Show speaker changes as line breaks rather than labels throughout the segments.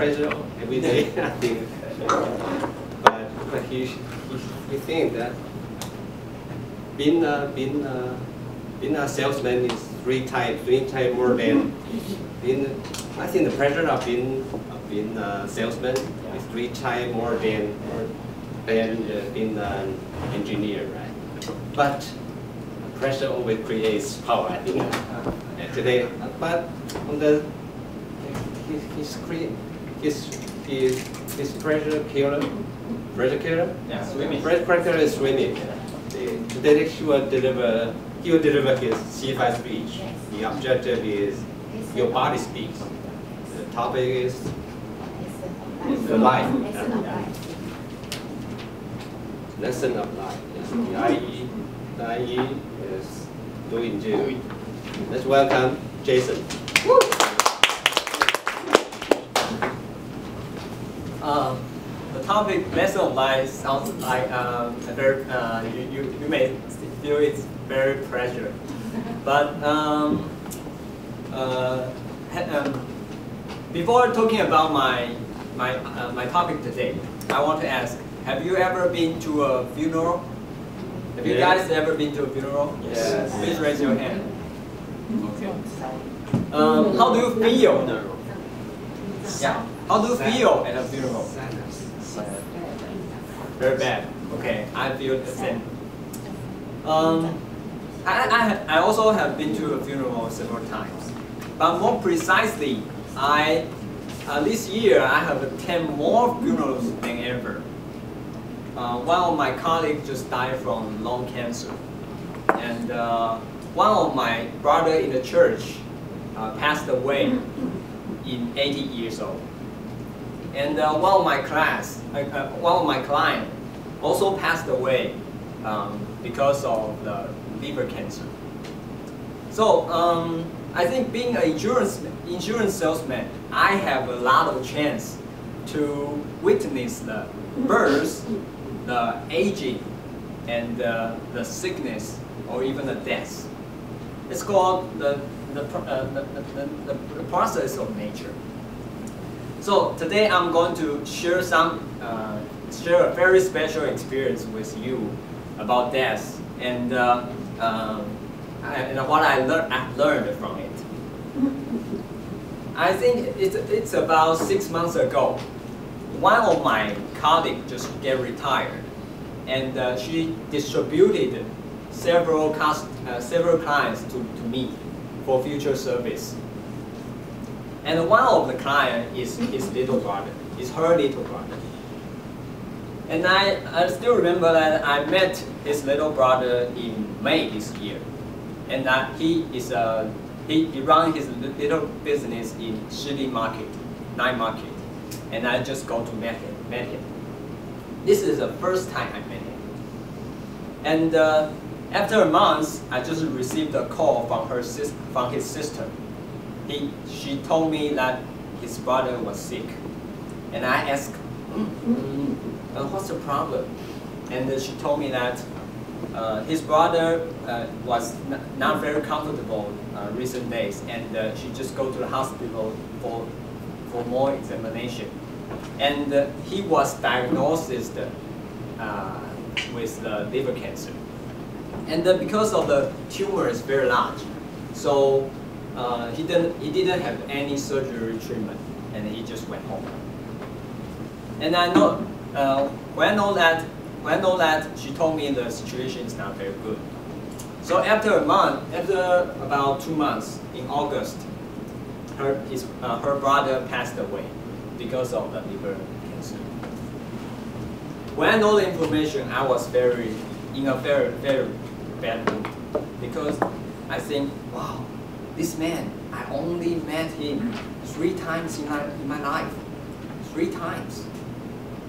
pressure every day. I think, but he thinks that being a salesman is three times more than being. I think the pressure of being a salesman is three times more than being an engineer, right? But pressure always creates power, I think. Today, but on the his pressure killer.
Yeah, swimming.
Pressure killer is swimming. Today he will deliver his C5 speech. The objective is your body speaks. The topic is the life. Lesson of life. The IE is doing too. Let's welcome Jason.
The topic lesson of life sounds like a very you may feel it's very pressure, but before talking about my topic today, I want to ask: have you ever been to a funeral? Have you guys ever been to a funeral?
Yes.
Please raise your hand. Okay. How do you feel? Yeah. How do you feel at a funeral? Very bad. Okay, I feel the same. I also have been to a funeral several times, but more precisely, this year I have attended more funerals than ever. One of my colleagues just died from lung cancer, and one of my brother in the church passed away in 80 years old. And one of my clients also passed away because of the liver cancer. So I think being an insurance salesman, I have a lot of chance to witness the birth, the aging, and the sickness, or even the death. It's called the process of nature. So today I'm going to share a very special experience with you about death and what I've learned from it. I think it's about 6 months ago. One of my colleagues just get retired, and she distributed several clients to me for future service. And one of the clients is his little brother, is her little brother. And I still remember that I met his little brother in May this year, and that he runs his little business in Shili Market, night market, and I just go to met him. This is the first time I met him, and after a month, I just received a call from his sister. She told me that his brother was sick, and I asked, what's the problem? And she told me that his brother was not very comfortable recent days, and she just go to the hospital for more examination. And he was diagnosed with liver cancer. And because of the tumor is very large, so he didn't have any surgery treatment, and he just went home. And I know when I know that she told me the situation is not very good. So after about 2 months, in August, her brother passed away because of the liver cancer. When I know the information, I was in a very bad mood, because I think, wow, this man, I only met him 3 times in my life. 3 times.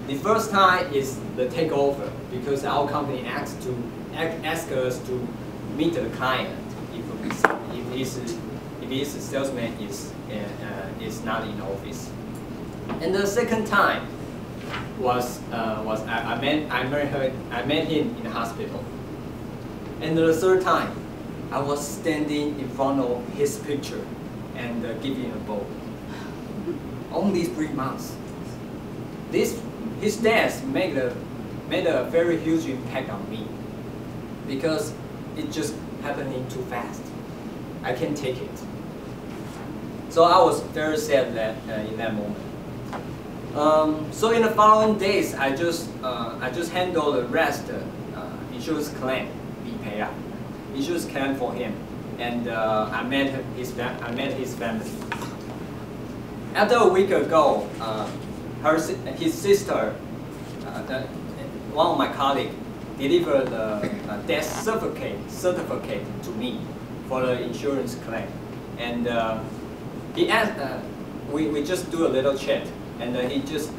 The first time is the takeover, because our company asked us to meet the client if his salesman is not in office. And the second time was I met him in the hospital. And the third time, I was standing in front of his picture and giving a bow. only 3 months. His death made a very huge impact on me because it just happening too fast. I can't take it. So I was very sad in that moment. So in the following days, I just handled the rest insurance claim, insurance claim for him, and I met his family. After a week ago, his sister, one of my colleagues, delivered the death certificate to me for the insurance claim, and he asked. We just do a little chat, and he just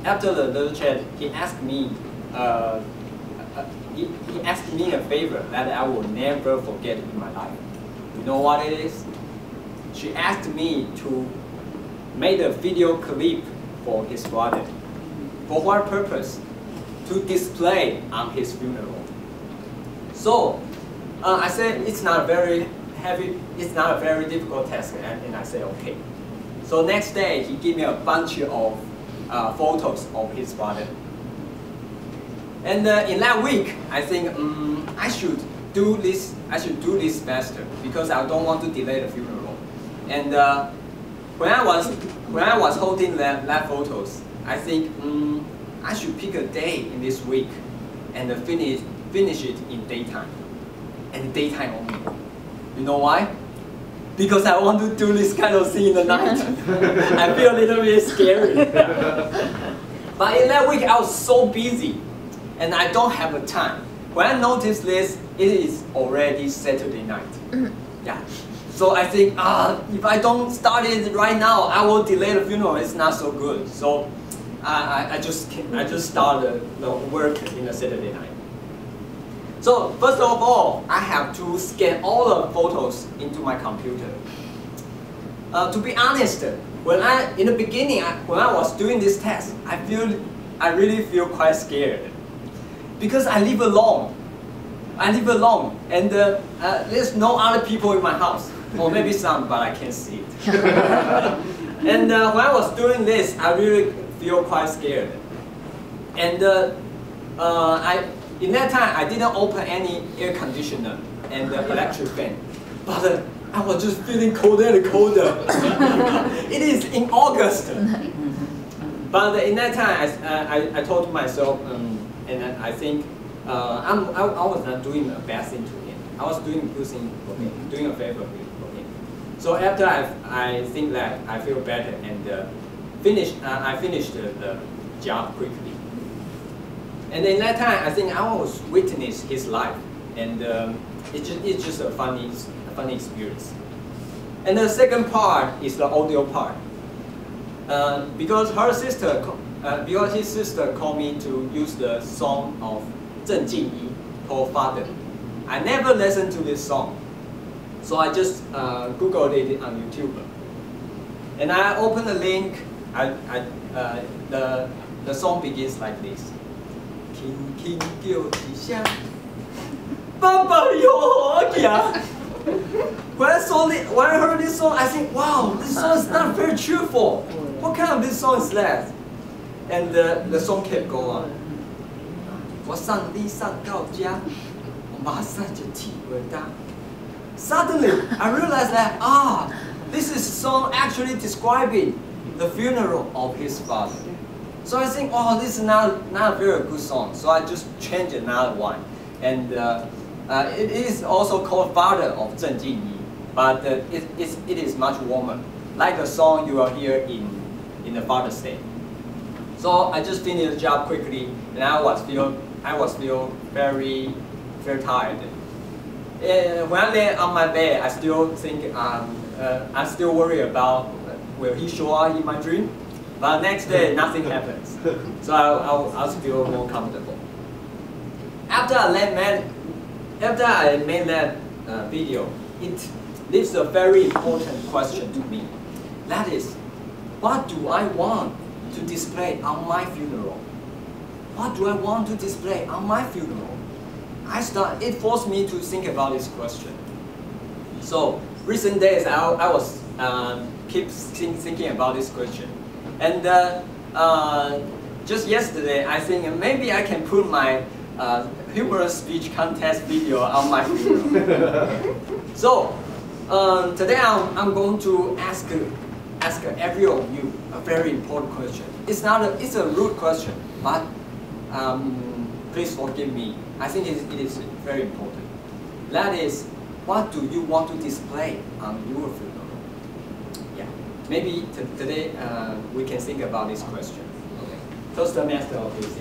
after the little chat, he asked me. He asked me a favor that I will never forget in my life. You know what it is? She asked me to make a video clip for his brother. For what purpose? To display on his funeral. So I said it's not a very difficult task, and I said okay. So next day he gave me a bunch of photos of his brother. And in that week, I think I should do this faster because I don't want to delay the funeral. And when I was holding that photos, I think I should pick a day in this week and finish it in daytime, and daytime only. You know why? Because I want to do this kind of thing in the night. I feel a little bit scary. But in that week, I was so busy, and I don't have the time. When I noticed this, it is already Saturday night. Yeah. So I think, if I don't start it right now, I will delay the funeral. It's not so good. So I just started the work in the Saturday night. So first of all, I have to scan all the photos into my computer. To be honest, in the beginning, when I was doing this test, I really feel quite scared because I live alone. And there's no other people in my house, or maybe some, but I can't see it. And when I was doing this, I really feel quite scared. And in that time, I didn't open any air conditioner and electric fan, but I was just feeling colder and colder. It is in August. But in that time, I told myself, and I think I was not doing a bad thing to him. I was doing a good thing for him, doing a favor for him. So after I think that I feel better and I finished the job quickly. And in that time, I think I was witness his life, and it's just a funny experience. And the second part is the audio part. Because his sister called me to use the song of Zheng Jingyi called Father. I never listened to this song, so I just Googled it on YouTube. And I opened the link. The song begins like this. 轻轻叫一声，爸爸有我行。When I heard this song, I think, wow, this song is not very cheerful. What kind of this song is that? And the song kept going on. 我送你送到家，我马上就体会到。Suddenly, I realized that this is a song actually describing the funeral of his father. So I think, this is not a very good song. So I just changed another one, and it is also called Father of Zheng Jingyi, but it is much warmer, like the song you will hear in the Father's Day. So I just finished the job quickly, and I was feel very tired. When I lay on my bed, I still think I still worry about will he show up in my dream. But next day, nothing happens. So I'll feel more comfortable. After I made that video, it leaves a very important question to me. That is, what do I want to display on my funeral? What do I want to display on my funeral? It forced me to think about this question. So recent days, I was keep thinking about this question. And just yesterday, I think maybe I can put my humorous speech contest video on my video. So today I'm going to ask every of you a very important question. It's a rude question, but please forgive me. I think it is very important. That is, what do you want to display on your funeral? Yeah, maybe today we can think about this question. Okay, Toastmaster of this.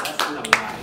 That's not right.